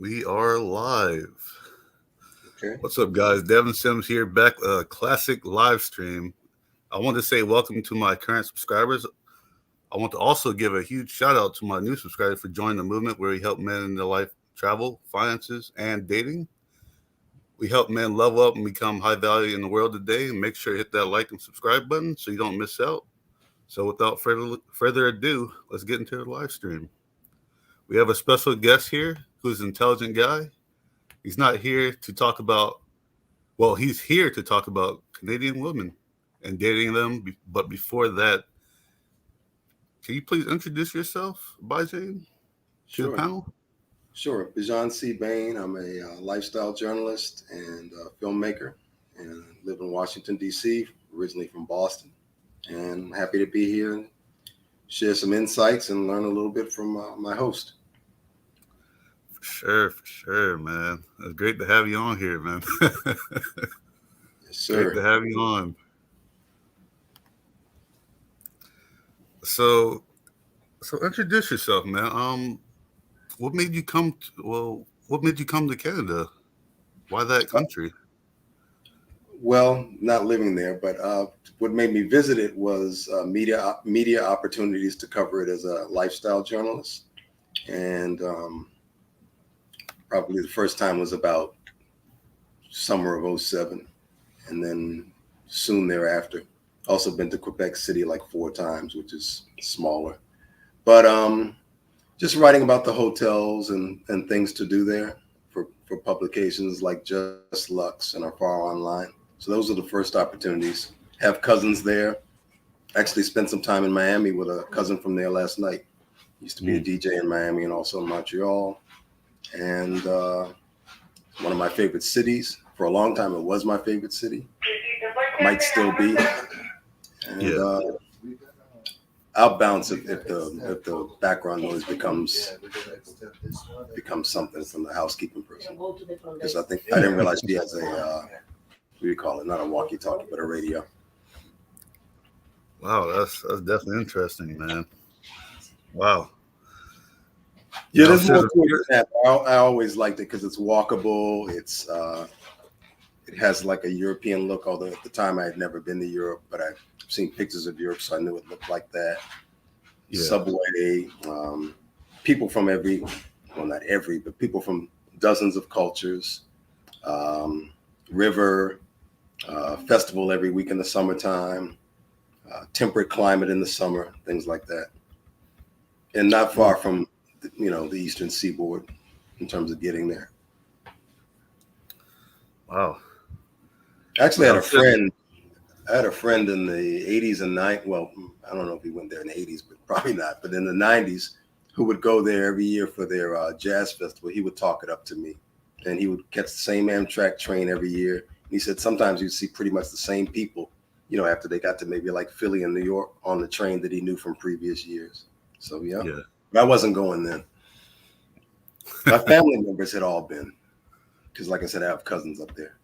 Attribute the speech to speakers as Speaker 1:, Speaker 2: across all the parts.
Speaker 1: We are live.
Speaker 2: Okay.
Speaker 1: What's up, guys? Dehvin Simms here, back a classic live stream. I want to say welcome to my current subscribers. I want to also give a huge shout out to my new subscribers for joining the movement where we help men in their life travel, finances, and dating. We help men level up and become high value in the world today. And make sure to hit that like and subscribe button so you don't miss out. So without further ado, let's get into the live stream. We have a special guest here who's an intelligent guy. He's not here to talk about, well, he's here to talk about Canadian women and dating them. But before that, can you please introduce yourself, Bijan, to the
Speaker 2: Sure.
Speaker 1: panel?
Speaker 2: Sure. Bijan C. Bain. I'm a lifestyle journalist and filmmaker and live in Washington, D.C., originally from Boston. And I'm happy to be here and share some insights and learn a little bit from my host.
Speaker 1: For sure, man. It's great to have you on here, man.
Speaker 2: Yes,
Speaker 1: Great
Speaker 2: sir.
Speaker 1: to have you on. So, so introduce yourself, man. What made you come? What made you come to Canada? Why that country?
Speaker 2: Well, not living there, but what made me visit it was media opportunities to cover it as a lifestyle journalist. And probably the first time was about summer of '07, and then soon thereafter. Also been to Quebec City like 4 times, which is smaller. But just writing about the hotels and things to do there for publications like Just Lux and our Far Online. So those are the first opportunities. Have cousins there. Actually spent some time in Miami with a cousin from there last night. Used to be a DJ in Miami and also in Montreal. And one of my favorite cities. For a long time, it was my favorite city. Might still be. And
Speaker 1: Yeah.
Speaker 2: I'll bounce if the background noise becomes something from the housekeeping person, because I didn't realize she has a what do you call it? Not a walkie-talkie, but a radio.
Speaker 1: Wow, that's definitely interesting, man. Wow.
Speaker 2: Yeah,
Speaker 1: Now,
Speaker 2: there's more
Speaker 1: says
Speaker 2: to it than that. I always liked it because it's walkable. It has like a European look, although at the time I had never been to Europe, but I've seen pictures of Europe, so I knew it looked like that.
Speaker 1: yeah,
Speaker 2: Subway, people from not every, but people from dozens of cultures, river, festival every week in the summertime, temperate climate in the summer, things like that. And not far from, the Eastern Seaboard in terms of getting there.
Speaker 1: wow.
Speaker 2: Actually,
Speaker 1: Now, says,
Speaker 2: I had a friend in the 80s and 90s. Well, I don't know if he went there in the 80s, but probably not. But in the 90s, who would go there every year for their jazz festival. He would talk it up to me. And he would catch the same Amtrak train every year. And he said sometimes you'd see pretty much the same people, after they got to maybe like Philly and New York on the train that he knew from previous years. So, yeah. But I wasn't going then. My family members had all been. Because, like I said, I have cousins up there.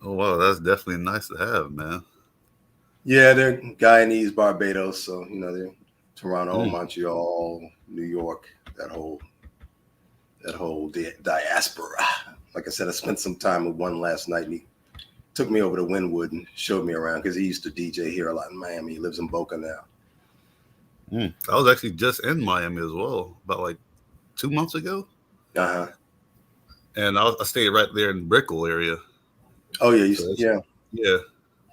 Speaker 1: oh wow, that's definitely nice to have, man.
Speaker 2: Yeah, they're Guyanese, Barbados, so they're Toronto,
Speaker 1: Mm.
Speaker 2: Montreal, New York, that whole diaspora. Like I said, I spent some time with one last night, and he took me over to Wynwood and showed me around because he used to DJ here a lot in Miami. He lives in Boca now.
Speaker 1: I was actually just in Miami as well, about like 2 months ago,
Speaker 2: Uh-huh.
Speaker 1: and I stayed right there in Brickell area.
Speaker 2: Oh yeah,
Speaker 1: So
Speaker 2: yeah,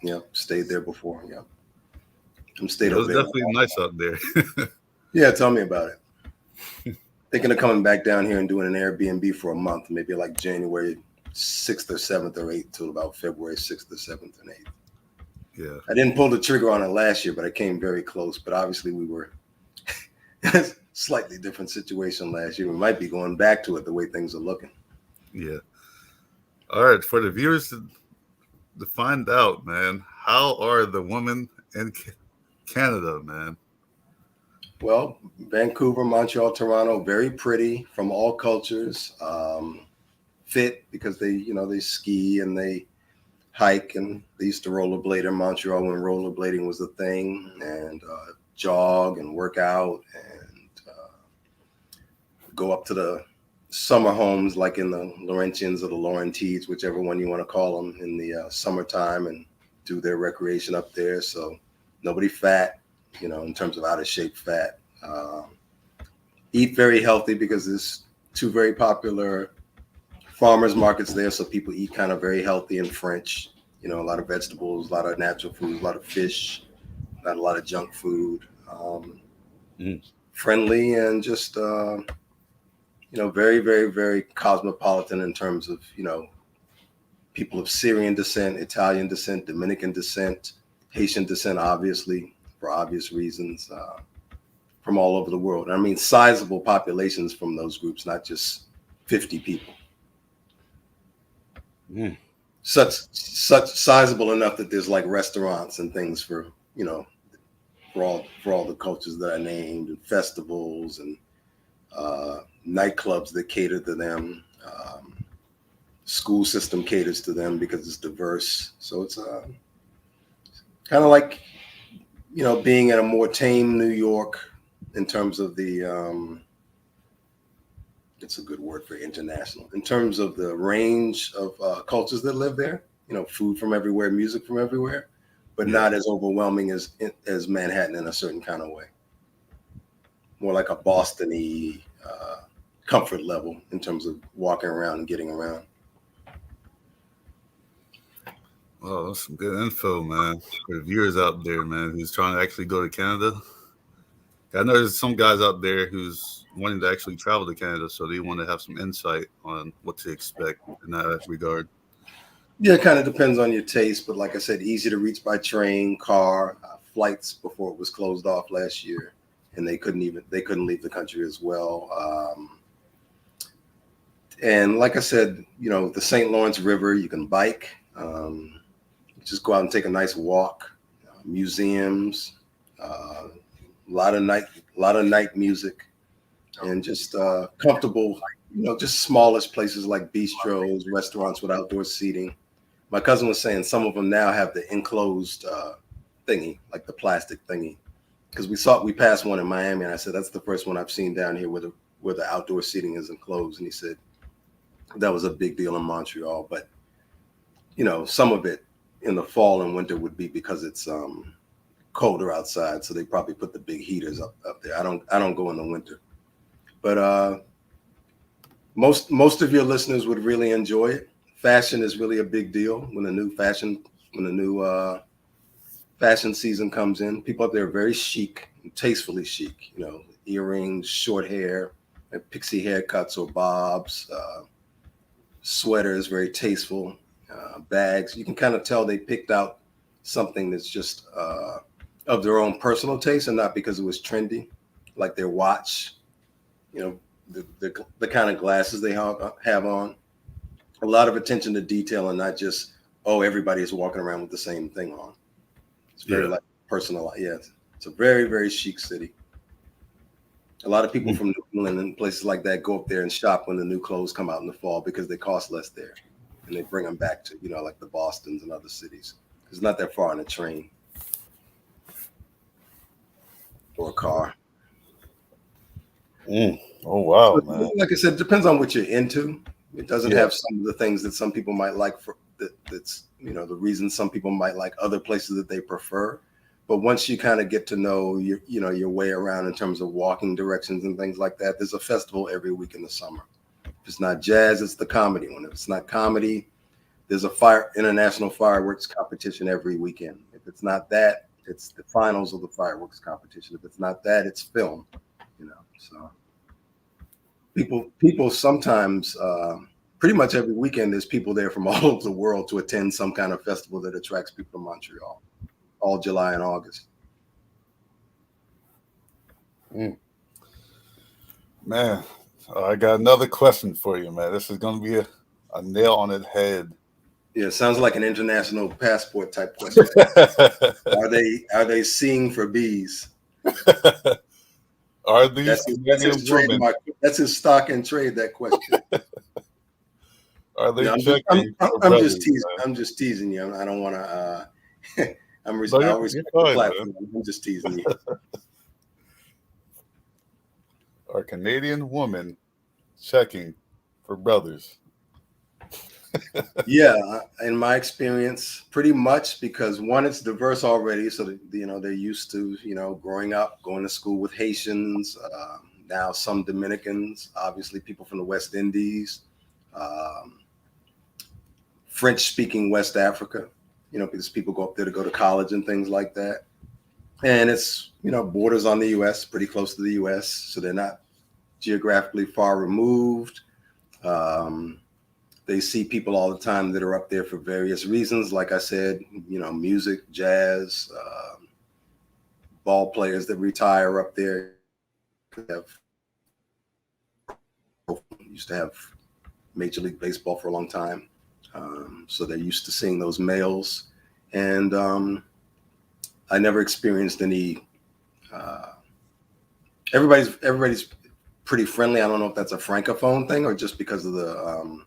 Speaker 1: yeah,
Speaker 2: stayed there before. Yeah, I'm
Speaker 1: yeah,
Speaker 2: stayed
Speaker 1: it
Speaker 2: over
Speaker 1: was
Speaker 2: there.
Speaker 1: definitely nice out there.
Speaker 2: Yeah, tell me about it. Thinking of coming back down here and doing an Airbnb for a month, maybe like January 6th or 7th or 8th till about February 6th or 7th and 8th.
Speaker 1: Yeah.
Speaker 2: I didn't pull the trigger on it last year, but I came very close. But obviously we were in a slightly different situation last year. We might be going back to it the way things are looking.
Speaker 1: Yeah. All right, for the viewers to find out, man, how are the women in Canada, man?
Speaker 2: Well, Vancouver, Montreal, Toronto, very pretty from all cultures. Fit because they ski and they hike, and they used to rollerblade in Montreal when rollerblading was the thing, and jog and work out and go up to the summer homes like in the Laurentians or the Laurentides, whichever one you want to call them, in the summertime, and do their recreation up there. So nobody fat, in terms of out of shape fat. Eat very healthy because there's two very popular farmers markets there. So people eat kind of very healthy and French, a lot of vegetables, a lot of natural foods, a lot of fish, not a lot of junk food, friendly, and just, very, very, very cosmopolitan in terms of, people of Syrian descent, Italian descent, Dominican descent, Haitian descent, obviously, for obvious reasons, from all over the world. I mean, sizable populations from those groups, not just 50 people. Such sizable enough that there's like restaurants and things for, for all the cultures that I named, and festivals and nightclubs that cater to them. School system caters to them because it's diverse. So it's kind of like, being in a more tame New York in terms of the, it's a good word for international, in terms of the range of cultures that live there, food from everywhere, music from everywhere, but not as overwhelming as Manhattan in a certain kind of way. More like a Boston-y comfort level in terms of walking around and getting around.
Speaker 1: Well, that's some good info, man. For the viewers out there, man, who's trying to actually go to Canada. I know there's some guys out there who's wanting to actually travel to Canada, so they want to have some insight on what to expect in that regard.
Speaker 2: Yeah, it kind of depends on your taste, but like I said, easy to reach by train, car, flights before it was closed off last year, and they couldn't leave the country as well. And like I said, the St. Lawrence River, you can bike. Just go out and take a nice walk. Museums, a lot of night music, and just comfortable, just smallest places like bistros, restaurants with outdoor seating. My cousin was saying some of them now have the enclosed thingy, like the plastic thingy, because we passed one in Miami, and I said that's the first one I've seen down here where the outdoor seating is enclosed, and he said that was a big deal in Montreal, but some of it in the fall and winter would be because it's colder outside, so they probably put the big heaters up there. I don't go in the winter, but most of your listeners would really enjoy it. Fashion is really a big deal when the new fashion season comes in. People up there are very chic, tastefully chic. Earrings, short hair, pixie haircuts or bobs, sweaters, very tasteful. Bags, you can kind of tell they picked out something that's just of their own personal taste and not because it was trendy, like their watch, the kind of glasses they have on. A lot of attention to detail and not just, everybody is walking around with the same thing on. It's very like personal. Yeah, it's a very, very chic city. A lot of people from New England and places like that go up there and shop when the new clothes come out in the fall because they cost less there. And they bring them back to, like the Bostons and other cities. It's not that far on a train or a car.
Speaker 1: Oh, wow,
Speaker 2: So,
Speaker 1: man.
Speaker 2: like I said, it depends on what you're into. It doesn't have some of the things that some people might like that's, the reason some people might like other places that they prefer. But once you kind of get to know your way around in terms of walking directions and things like that, there's a festival every week in the summer. If it's not jazz, it's the comedy one. If it's not comedy, there's a international fireworks competition every weekend. If it's not that, it's the finals of the fireworks competition. If it's not that, it's film. So people sometimes, pretty much every weekend, there's people there from all over the world to attend some kind of festival that attracts people to Montreal, all July and August.
Speaker 1: Man, I got another question for you, man. This is going to be a nail on the head.
Speaker 2: Yeah, sounds like an international passport type question. Are they seeing for bees?
Speaker 1: Are these Canadian women?
Speaker 2: That's his stock and trade. That question.
Speaker 1: Are they
Speaker 2: I'm just teasing. I'm just teasing you. I don't want to. I always respect the platform. I'm just teasing you.
Speaker 1: Are Canadian women checking for brothers?
Speaker 2: Yeah, in my experience, pretty much, because one, it's diverse already, so that, they're used to growing up, going to school with Haitians, now some Dominicans, obviously people from the West Indies, um, French-speaking West Africa, because people go up there to go to college and things like that, and it's borders on the U.S., pretty close to the U.S., so they're not geographically far removed. They see people all the time that are up there for various reasons. Like I said, music, jazz, ball players that retire up there. Used to have Major League Baseball for a long time. So they're used to seeing those males. And I never experienced any, everybody's pretty friendly. I don't know if that's a francophone thing or just because of the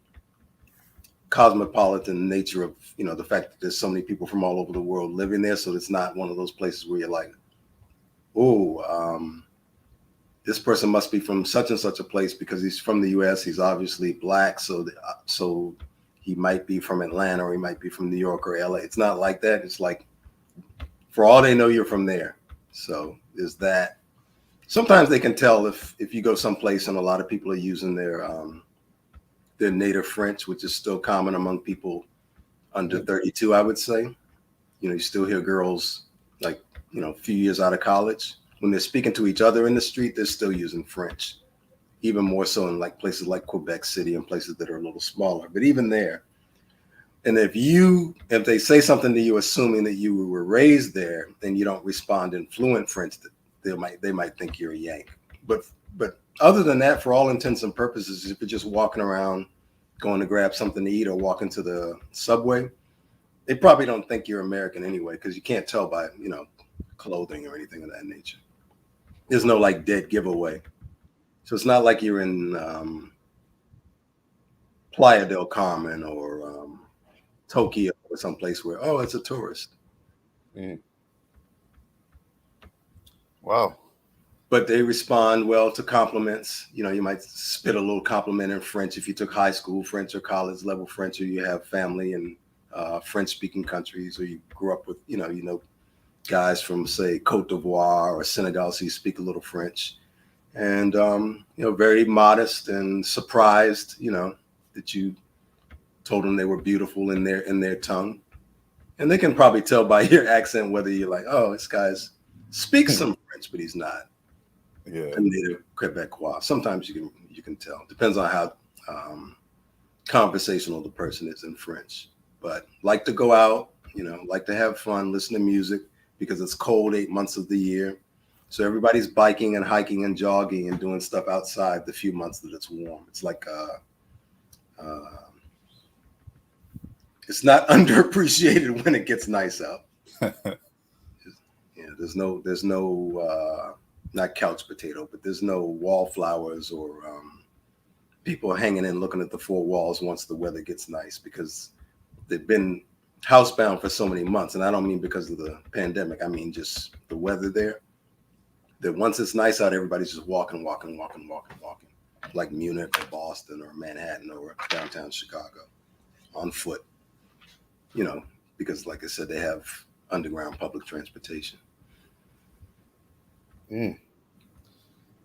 Speaker 2: cosmopolitan nature of the fact that there's so many people from all over the world living there, so it's not one of those places where you're like, this person must be from such and such a place because he's from the U.S. He's obviously black, so he might be from Atlanta or he might be from New York or L.A. It's not like that. It's like, for all they know, you're from there. So there's that. Sometimes they can tell if you go someplace and a lot of people are using their native French, which is still common among people under 32, I would say. You still hear girls like, a few years out of college, when they're speaking to each other in the street, they're still using French, even more so in like places like Quebec City and places that are a little smaller. But even there, and if they say something to you, assuming that you were raised there, then you don't respond in fluent French, they might think you're a Yank. But other than that, for all intents and purposes, if you're just walking around, going to grab something to eat or walking to the subway, they probably don't think you're American anyway, because you can't tell by, clothing or anything of that nature. There's no like dead giveaway. So it's not like you're in Playa del Carmen or Tokyo or someplace where, it's a tourist.
Speaker 1: Mm. Wow.
Speaker 2: But they respond well to compliments. You might spit a little compliment in French if you took high school French or college level French, or you have family in French-speaking countries, or you grew up with, guys from, say, Cote d'Ivoire or Senegal, so you speak a little French. And, very modest and surprised, that you told them they were beautiful in their tongue. And they can probably tell by your accent whether you're like, this guy speaks some French, but he's not.
Speaker 1: Yeah.
Speaker 2: A native Quebecois. Sometimes you can tell. Depends on how conversational the person is in French. But like to go out, like to have fun, listen to music, because it's cold 8 months of the year. So everybody's biking and hiking and jogging and doing stuff outside the few months that it's warm. It's like it's not underappreciated when it gets nice out. There's no not couch potato, but there's no wallflowers or people hanging in looking at the four walls once the weather gets nice, because they've been housebound for so many months. And I don't mean because of the pandemic. I mean just the weather there. That once it's nice out, everybody's just walking, like Munich or Boston or Manhattan or downtown Chicago on foot, because like I said, they have underground public transportation.
Speaker 1: Mm.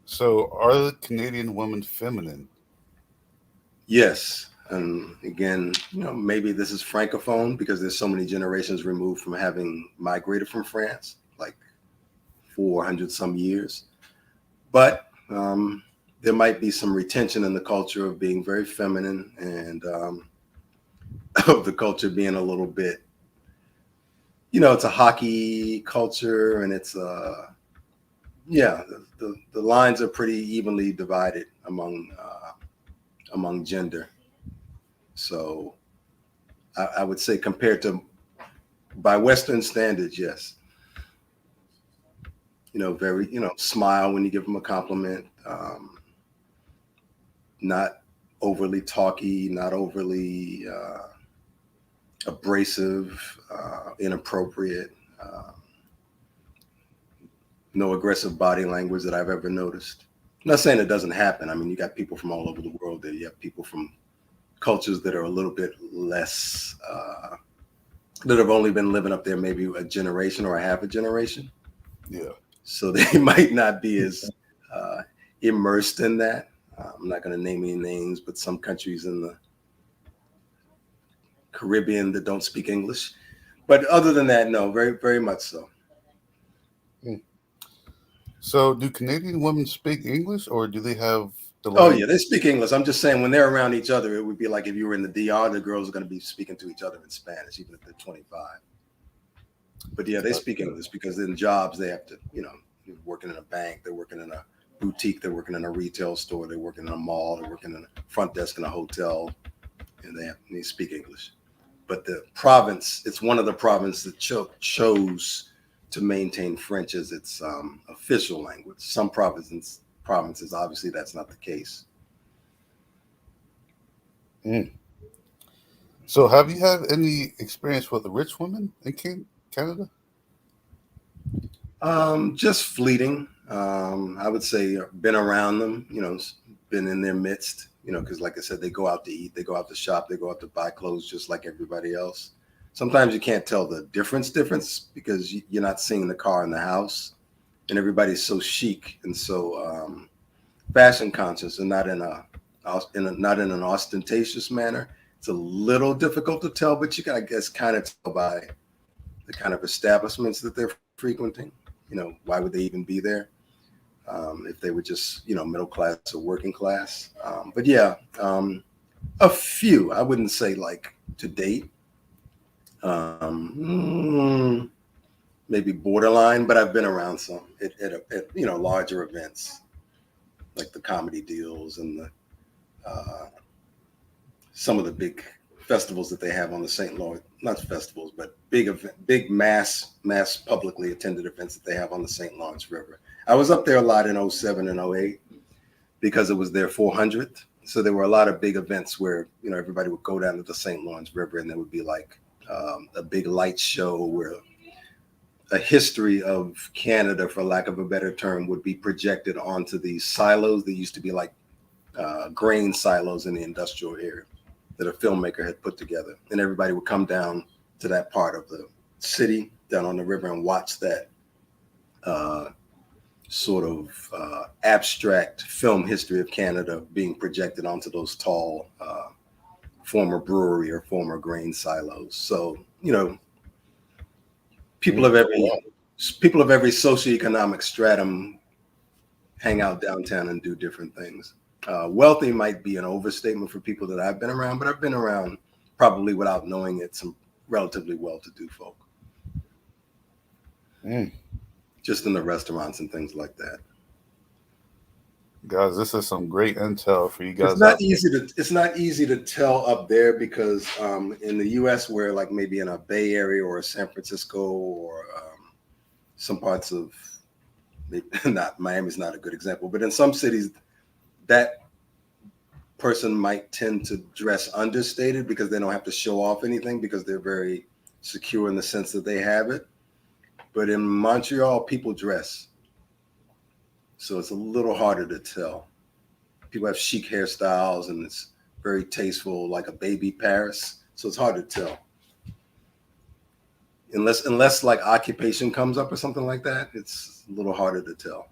Speaker 1: So are the Canadian women feminine?
Speaker 2: Yes. And again, maybe this is francophone because there's so many generations removed from having migrated from France, like 400 some years. But there might be some retention in the culture of being very feminine, and of the culture being a little bit, it's a hockey culture, and it's the lines are pretty evenly divided among gender. So I would say, compared to by Western standards, yes. Very, smile when you give them a compliment. Not overly talky, not overly abrasive, inappropriate. No aggressive body language that I've ever noticed. not saying it doesn't happen. I mean, you got people from all over the world there. You have people from cultures that are a little bit less, that have only been living up there maybe a generation or a half a generation.
Speaker 1: Yeah.
Speaker 2: So they might not be as immersed in that. I'm not going to name any names, but some countries in the Caribbean that don't speak English. But other than that, no, very, very much so.
Speaker 1: So do Canadian women speak English, or do they have the
Speaker 2: Oh,
Speaker 1: language?
Speaker 2: yeah, they speak English. I'm just saying when they're around each other, it would be like if you were in the DR, the girls are going to be speaking to each other in Spanish, even if they're 25. But yeah, they speak English because in jobs they have to, you're working in a bank, they're working in a boutique, they're working in a retail store, they're working in a mall, they're working in a front desk in a hotel, and they speak English. But the province, it's one of the provinces that chose to maintain French as its official language. Some provinces, obviously, that's not the case.
Speaker 1: So have you had any experience with rich women in Canada?
Speaker 2: Just fleeting. I would say been around them, been in their midst, because like I said, they go out to eat, they go out to shop, they go out to buy clothes just like everybody else. Sometimes you can't tell the difference because you're not seeing the car in the house, and everybody's so chic and so fashion conscious and not in an ostentatious manner. It's a little difficult to tell, but you can, I guess, kind of tell by the kind of establishments that they're frequenting. Why would they even be there if they were just, middle class or working class? But yeah, a few. I wouldn't say like to date. Maybe borderline, but I've been around some at larger events like the comedy deals and the some of the big festivals that they have on the St. Lawrence, not festivals, but big mass publicly attended events that they have on the St. Lawrence River. I was up there a lot in 07 and 08 because it was their 400th. So there were a lot of big events where, everybody would go down to the St. Lawrence River and there would be like a big light show where a history of Canada, for lack of a better term, would be projected onto these silos that used to be like grain silos in the industrial area that a filmmaker had put together. And everybody would come down to that part of the city down on the river and watch that sort of abstract film history of Canada being projected onto those tall former brewery or former grain silos. So, people of every socioeconomic stratum hang out downtown and do different things. Wealthy might be an overstatement for people that I've been around, but I've been around, probably without knowing it, some relatively well-to-do folk. Just in the restaurants and things like that.
Speaker 1: Guys, this is some great intel for you guys.
Speaker 2: It's not easy to tell up there because in the U.S., where like maybe in a Bay Area or a San Francisco or some parts of not Miami's not a good example, but in some cities, that person might tend to dress understated because they don't have to show off anything because they're very secure in the sense that they have it. But in Montreal, people dress. So it's a little harder to tell. People have chic hairstyles and it's very tasteful, like a baby Paris. So it's hard to tell. Unless like occupation comes up or something like that, it's a little harder to tell.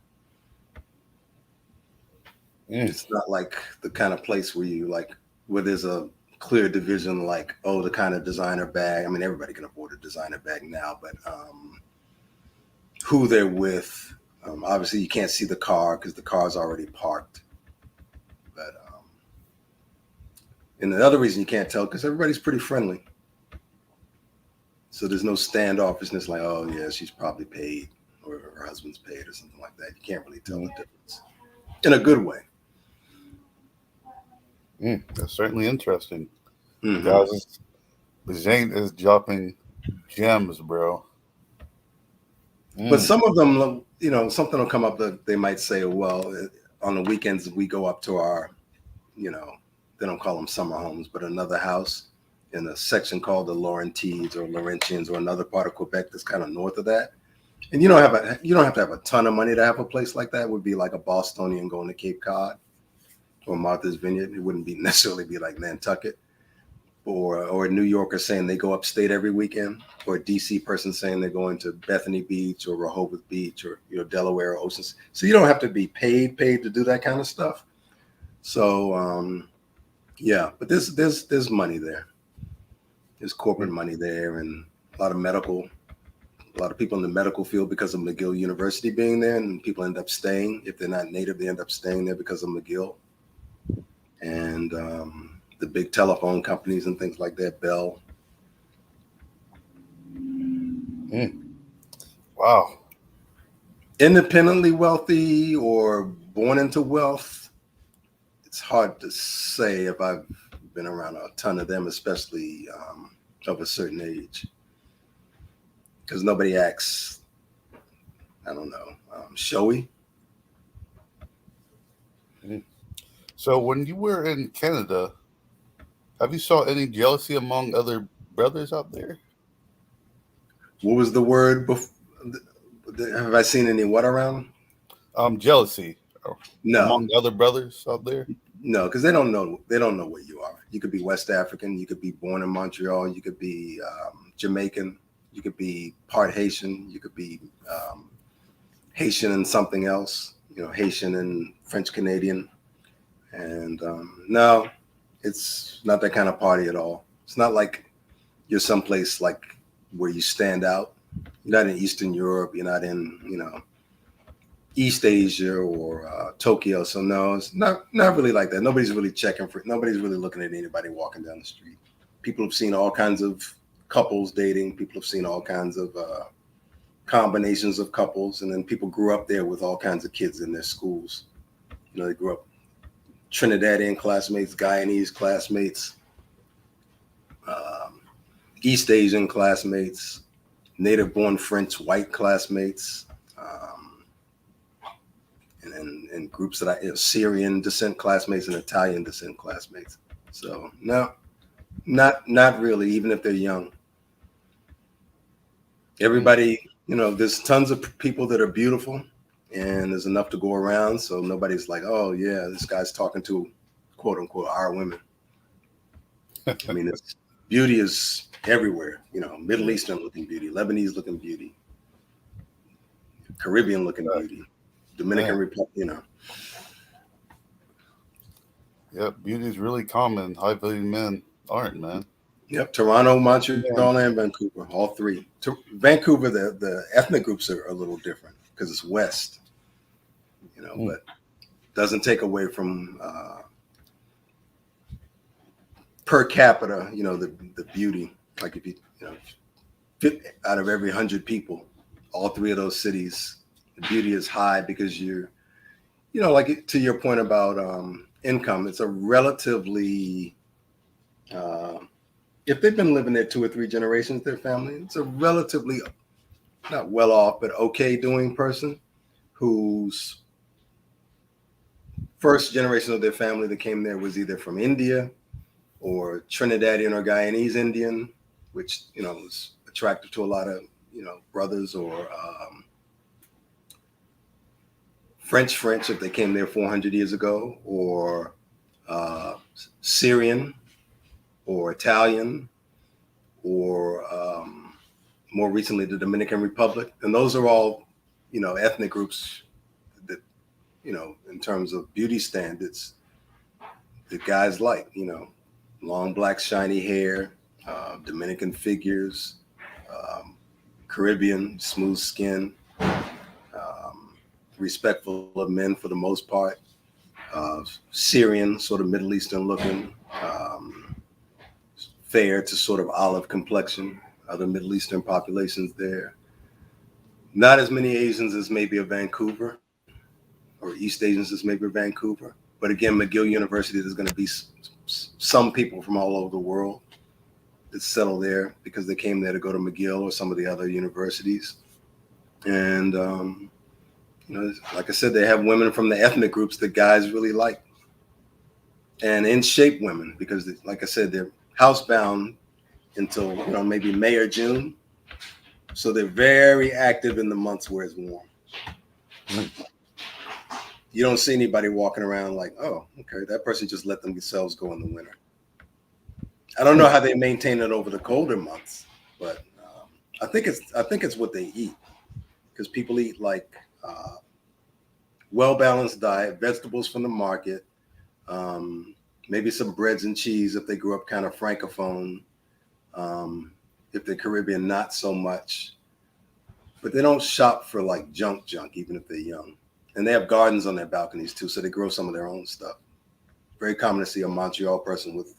Speaker 2: It's not like the kind of place where there's a clear division, like, oh, the kind of designer bag. I mean, everybody can afford a designer bag now, but who they're with. Obviously, you can't see the car because the car's already parked. But and the other reason you can't tell because everybody's pretty friendly. So there's no standoffishness like, oh, yeah, she's probably paid or her husband's paid or something like that. You can't really tell the difference in a good way.
Speaker 1: That's certainly interesting. Guys, Bijan is dropping gems, bro.
Speaker 2: But some of them, something will come up that they might say, well, on the weekends we go up to our, they don't call them summer homes, but another house in a section called the Laurentides or Laurentians or another part of Quebec that's kind of north of that. And you don't have to have a ton of money to have a place like that. It would be like a Bostonian going to Cape Cod or Martha's Vineyard. It wouldn't be necessarily be like Nantucket or a New Yorker saying they go upstate every weekend, or a DC person saying they're going to Bethany Beach or Rehoboth Beach or Delaware or Oceans. So you don't have to be paid to do that kind of stuff. So yeah, but there's money there. There's corporate money there, and a lot of people in the medical field because of McGill University being there, and people end up staying. If they're not native, they end up staying there because of McGill. And the big telephone companies and things like that, Bell.
Speaker 1: Wow.
Speaker 2: Independently wealthy or born into wealth, it's hard to say if I've been around a ton of them, especially of a certain age. Because nobody acts, I don't know, showy.
Speaker 1: So when you were in Canada, have you saw any jealousy among other brothers out there?
Speaker 2: What was the word before? Have I seen any what around?
Speaker 1: Jealousy.
Speaker 2: No.
Speaker 1: Among other brothers out there?
Speaker 2: No, because they don't know what you are. You could be West African, you could be born in Montreal, you could be Jamaican, you could be part Haitian, you could be Haitian and something else, Haitian and French Canadian. And no, it's not that kind of party at all. It's not like you're someplace like where you stand out. You're not in Eastern Europe. You're not in, East Asia or Tokyo. So no, it's not really like that. Nobody's really nobody's really looking at anybody walking down the street. People have seen all kinds of couples dating. People have seen all kinds of combinations of couples. And then people grew up there with all kinds of kids in their schools. They grew up Trinidadian classmates, Guyanese classmates, East Asian classmates, native-born French white classmates, and groups that Syrian descent classmates and Italian descent classmates. So no, not really, even if they're young. Everybody, there's tons of people that are beautiful, and there's enough to go around. So nobody's like, oh yeah, this guy's talking to quote unquote our women. I mean, beauty is everywhere, Middle Eastern looking beauty, Lebanese looking beauty, Caribbean looking beauty, Dominican Republic,
Speaker 1: Yeah, beauty is really common. High value men aren't, man.
Speaker 2: Yep, Toronto, Montreal, and Vancouver, all three. Vancouver, the ethnic groups are a little different because it's West, but doesn't take away from per capita, the beauty. Like if you, out of every 100 people, all three of those cities, the beauty is high because you're, like to your point about income, it's a relatively, if they've been living there 2 or 3 generations, their family, it's a relatively not well off, but okay doing person whose first generation of their family that came there was either from India or Trinidadian or Guyanese Indian, which, was attractive to a lot of, brothers, or French if they came there 400 years ago, or Syrian or Italian, or more recently the Dominican Republic. And those are all, ethnic groups that, in terms of beauty standards, the guys like, long black shiny hair, Dominican figures, Caribbean smooth skin, respectful of men for the most part, Syrian sort of Middle Eastern looking, fair to sort of olive complexion, other Middle Eastern populations there. Not as many Asians as maybe a Vancouver, or East Asians as maybe Vancouver. But again, McGill University, there's going to be some people from all over the world that settle there because they came there to go to McGill or some of the other universities. And, like I said, they have women from the ethnic groups that guys really like. And in shape women, because like I said, they're housebound until, maybe May or June. So they're very active in the months where it's warm. You don't see anybody walking around like, oh, okay, that person just let themselves go in the winter. I don't know how they maintain it over the colder months, but I think it's what they eat, because people eat like well-balanced diet, vegetables from the market, maybe some breads and cheese if they grew up kind of francophone. If they're Caribbean, not so much. But they don't shop for like junk, even if they're young. And they have gardens on their balconies too, so they grow some of their own stuff. Very common to see a Montreal person with,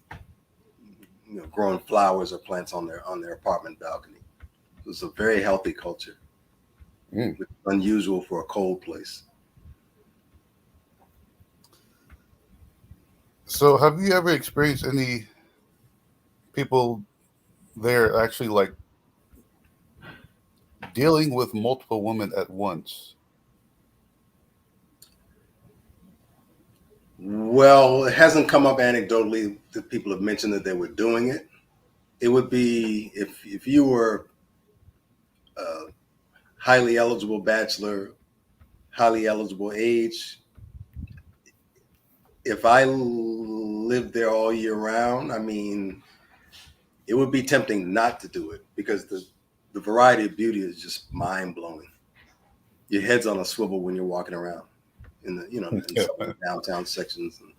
Speaker 2: growing flowers or plants on their apartment balcony. It's a very healthy culture. Which is unusual for a cold place.
Speaker 1: So, have you ever experienced any people there actually like dealing with multiple women at once?
Speaker 2: Well, it hasn't come up anecdotally that people have mentioned that they were doing it. It would be if you were a highly eligible bachelor, highly eligible age. If I lived there all year round, I mean, it would be tempting not to do it, because the variety of beauty is just mind blowing. Your head's on a swivel when you're walking around in the in some of the downtown sections. And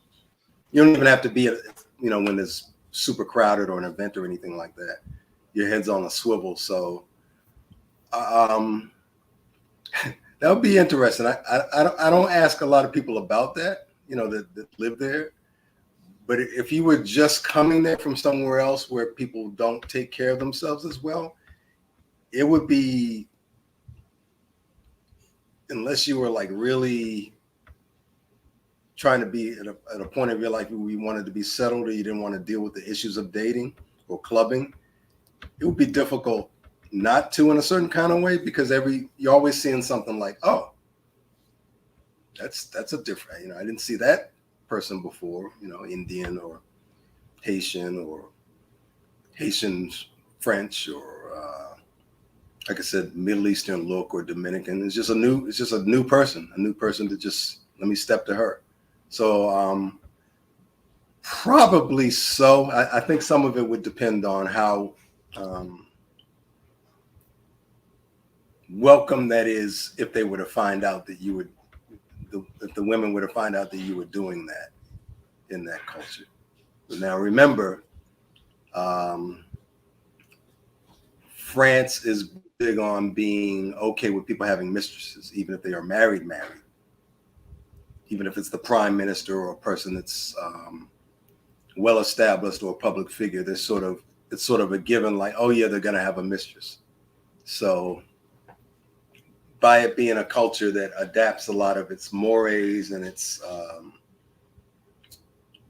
Speaker 2: you don't even have to be when it's super crowded or an event or anything like that. Your head's on a swivel. So that would be interesting. I don't ask a lot of people about that, that live there. But if you were just coming there from somewhere else where people don't take care of themselves as well, it would be, unless you were like really trying to be at a point of your life where you wanted to be settled, or you didn't want to deal with the issues of dating or clubbing, it would be difficult not to, in a certain kind of way, because you're always seeing something like, oh, that's a different, I didn't see that person before, Indian or Haitian French, or like I said, Middle Eastern look, or Dominican. It's just a new person to just, let me step to her. So probably so. I think some of it would depend on how welcome that is, if they were to find out that you would, if the women were to find out that you were doing that in that culture. But now remember, France is big on being okay with people having mistresses, even if they are married, even if it's the prime minister or a person that's well established or a public figure. It's sort of a given, like, oh yeah, they're gonna have a mistress. So by it being a culture that adapts a lot of its mores and its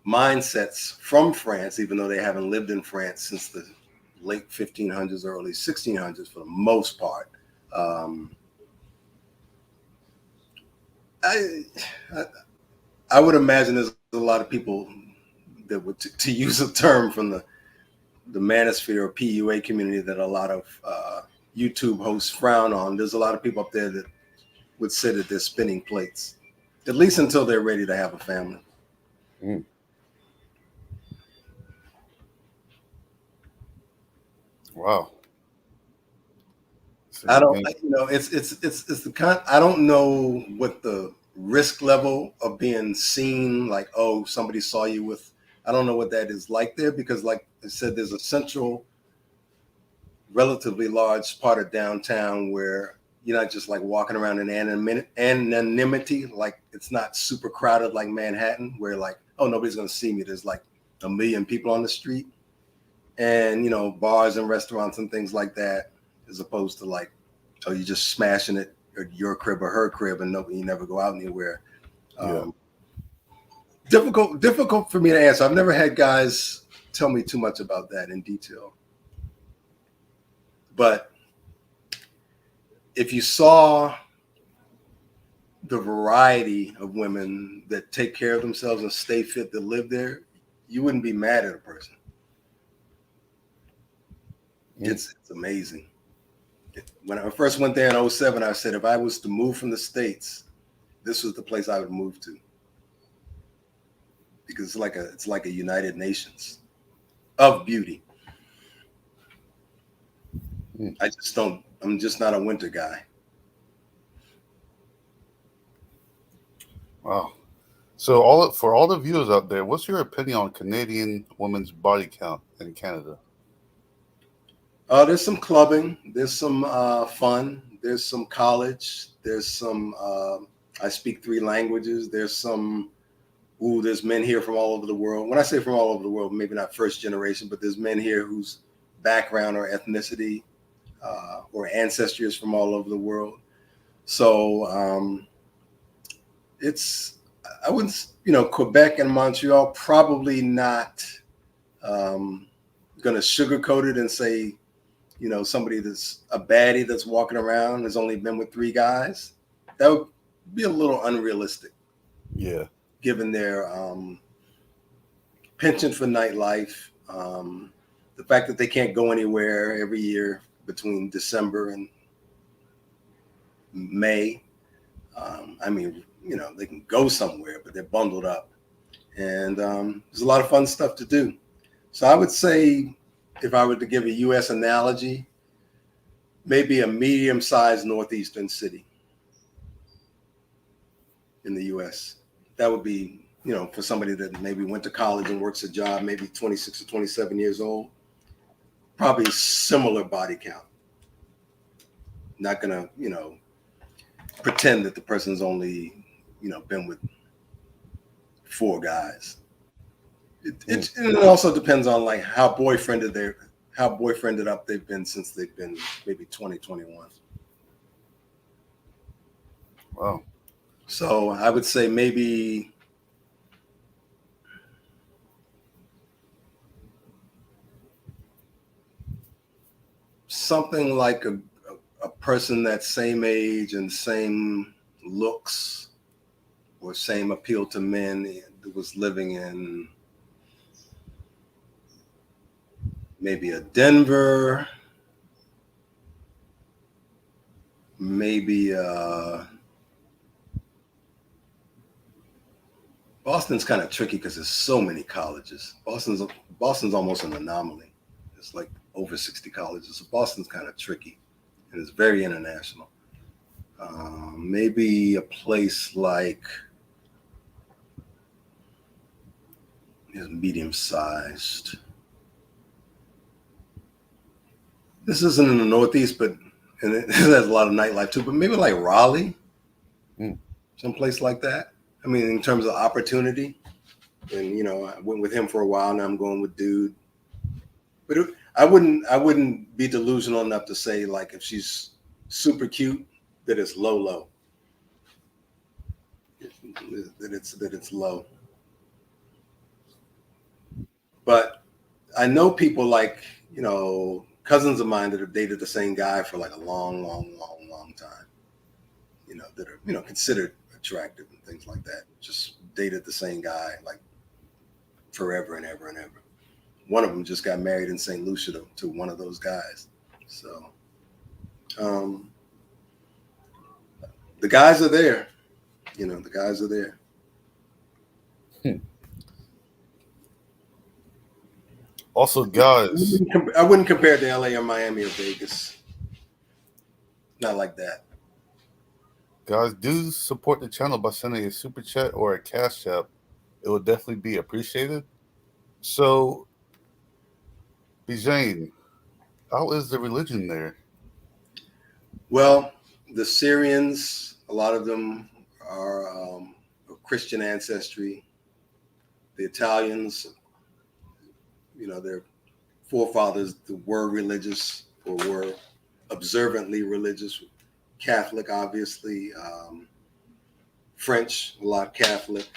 Speaker 2: mindsets from France, even though they haven't lived in France since the late 1500s, early 1600s for the most part. I would imagine there's a lot of people that would, to use a term from the manosphere or PUA community that a lot of YouTube hosts frown on. There's a lot of people up there that would say that they're spinning plates, at least until they're ready to have a family.
Speaker 1: Wow.
Speaker 2: I don't, it's the kind, I don't know what the risk level of being seen, like, oh, somebody saw you with, I don't know what that is like there, because like I said, there's a central, relatively large part of downtown where you're not just like walking around in anonymity, like it's not super crowded like Manhattan, where like, oh, nobody's going to see me. There's like a million people on the street, and bars and restaurants and things like that, as opposed to like, oh, you're just smashing it at your crib or her crib, and you never go out anywhere. Difficult for me to answer. I've never had guys tell me too much about that in detail. But if you saw the variety of women that take care of themselves and stay fit that live there, you wouldn't be mad at a person. It's amazing. When I first went there in 2007, I said if I was to move from the States, this was the place I would move to, because it's like a United Nations of beauty. I'm just not a winter guy.
Speaker 1: Wow. So for all the viewers out there, what's your opinion on Canadian women's body count in Canada?
Speaker 2: There's some clubbing, there's some fun, there's some college, there's some I speak 3 languages, there's men here from all over the world. When I say from all over the world, maybe not first generation, but there's men here whose background or ethnicity or ancestry is from all over the world. So I wouldn't, Quebec and Montreal, probably not going to sugarcoat it and say, somebody that's a baddie that's walking around has only been with 3 guys. That would be a little unrealistic.
Speaker 1: Yeah.
Speaker 2: Given their penchant for nightlife, the fact that they can't go anywhere every year between December and May. They can go somewhere, but they're bundled up. And there's a lot of fun stuff to do. So I would say, if I were to give a U.S. analogy, maybe a medium-sized northeastern city in the U.S. That would be, for somebody that maybe went to college and works a job, maybe 26 or 27 years old, probably similar body count. Not gonna, pretend that the person's only, been with 4 guys. It also depends on like how boyfriended up they've been since they've been maybe 20, 21.
Speaker 1: Wow.
Speaker 2: So I would say maybe something like a person that's same age and same looks or same appeal to men that was living in maybe a Denver, maybe Boston's kind of tricky because there's so many colleges. Boston's almost an anomaly. It's like over 60 colleges. So Boston's kind of tricky, and it's very international. Maybe a place like is medium-sized. This isn't in the Northeast, and it has a lot of nightlife too. But maybe like Raleigh, someplace like that. I mean, in terms of opportunity, and I went with him for a while. Now I'm going with dude. But I wouldn't be delusional enough to say like if she's super cute that it's low. That it's low. But I know people like cousins of mine that have dated the same guy for like a long time. That are considered attractive and things like that. Just dated the same guy like forever and ever and ever. One of them just got married in St. Lucia to one of those guys. So the guys are there. The guys are there.
Speaker 1: Also, guys,
Speaker 2: I wouldn't compare it to LA or Miami or Vegas. Not like that.
Speaker 1: Guys, do support the channel by sending a super chat or a cash app. It would definitely be appreciated. So, Bijan, how is the religion there?
Speaker 2: Well, the Syrians, a lot of them are of Christian ancestry. The Italians, their forefathers were religious or were observantly religious. Catholic, obviously. French, a lot Catholic.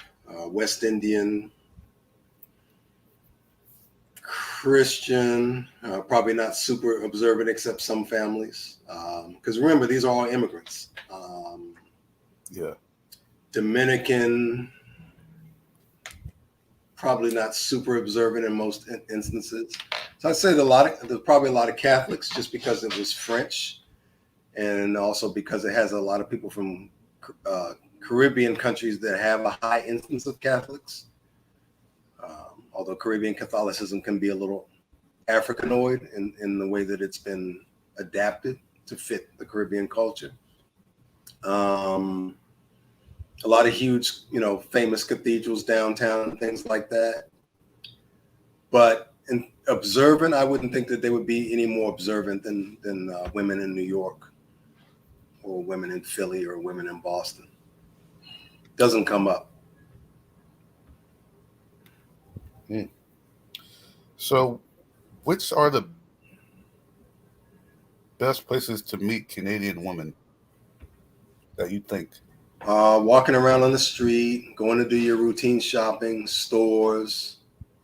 Speaker 2: West Indian. Christian, probably not super observant except some families. Because remember, these are all immigrants. Dominican, probably not super observant in most instances. So I'd say there's probably a lot of Catholics just because it was French. and also because it has a lot of people from Caribbean countries that have a high instance of Catholics. Although Caribbean Catholicism can be a little Africanoid in the way that it's been adapted to fit the Caribbean culture. A lot of huge, famous cathedrals downtown and things like that. But in observant, I wouldn't think that they would be any more observant than women in New York or women in Philly or women in Boston. Doesn't come up.
Speaker 1: So, which are the best places to meet Canadian women that you think?
Speaker 2: Walking around on the street, going to do your routine shopping, stores,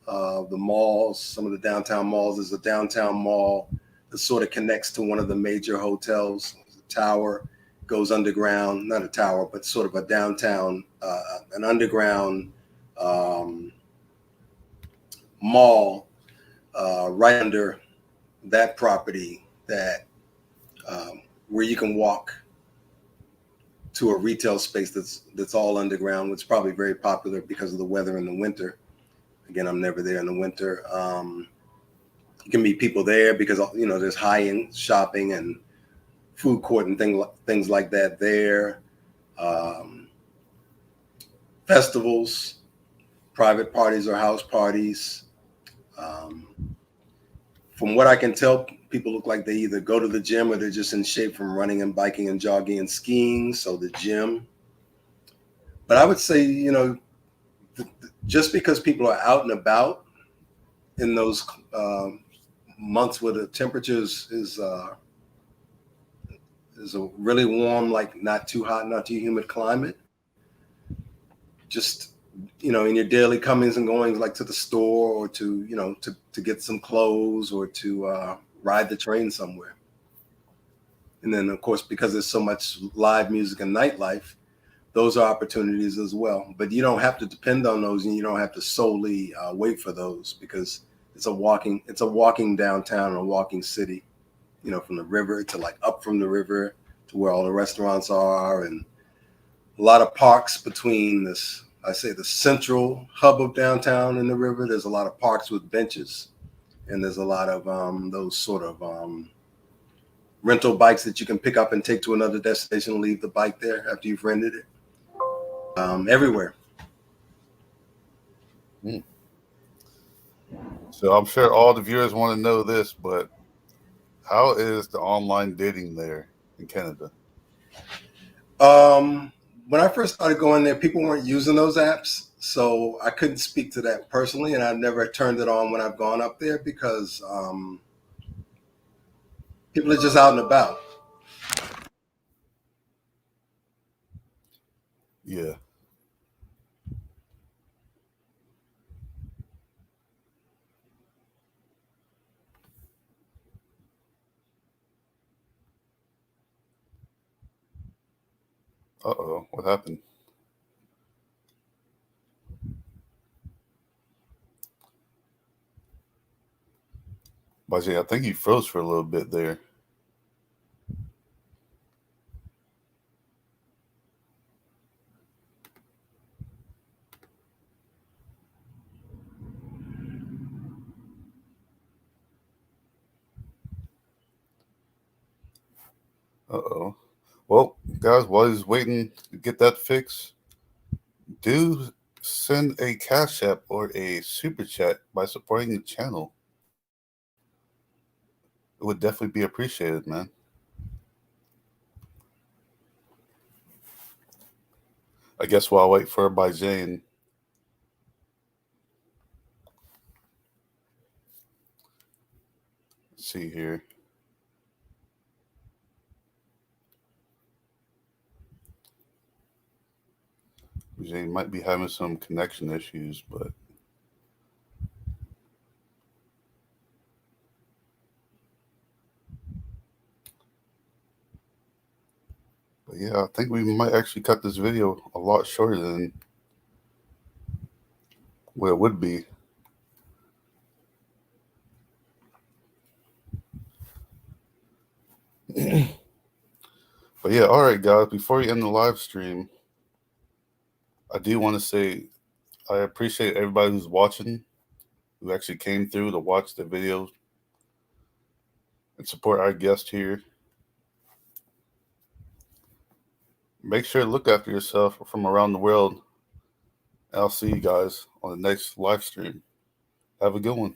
Speaker 2: the malls, some of the downtown malls. There's a downtown mall that sort of connects to one of the major hotels. The tower goes underground, not a tower, but sort of a downtown, an underground mall right under that property that where you can walk to a retail space that's all underground, which is probably very popular because of the weather in the winter. Again, I'm never there in the winter. You can meet people there because there's high-end shopping and food court and things like that there. Festivals, private parties or house parties. From what I can tell, people look like they either go to the gym or they're just in shape from running and biking and jogging and skiing. So the gym. But I would say, just because people are out and about in those months where the temperatures is a really warm, like not too hot, not too humid climate, just in your daily comings and goings, like to the store or to to get some clothes or to ride the train somewhere. And then, of course, because there's so much live music and nightlife, those are opportunities as well. But you don't have to depend on those, and you don't have to solely wait for those, because it's a walking downtown, a walking city, from the river to up from the river to where all the restaurants are, and a lot of parks between this. I say the central hub of downtown and the river. There's a lot of parks with benches, and there's a lot of those sort of rental bikes that you can pick up and take to another destination and leave the bike there after you've rented it. Everywhere.
Speaker 1: So I'm sure all the viewers want to know this, but how is the online dating there in Canada?
Speaker 2: When I first started going there, people weren't using those apps, so I couldn't speak to that personally, and I've never turned it on when I've gone up there because people are just out and about.
Speaker 1: Yeah. Uh-oh, what happened? Bijan, I think you froze for a little bit there. Uh-oh. Well, guys, while he's waiting to get that fixed, do send a Cash App or a Super Chat by supporting the channel. It would definitely be appreciated, man. I guess while I wait for Bijan, let's see here. Bijan might be having some connection issues, but yeah, I think we might actually cut this video a lot shorter than what it would be. But yeah, all right, guys. Before we end the live stream, I do want to say I appreciate everybody who's watching, who actually came through to watch the videos and support our guest here. Make sure to look after yourself from around the world. I'll see you guys on the next live stream. Have a good one.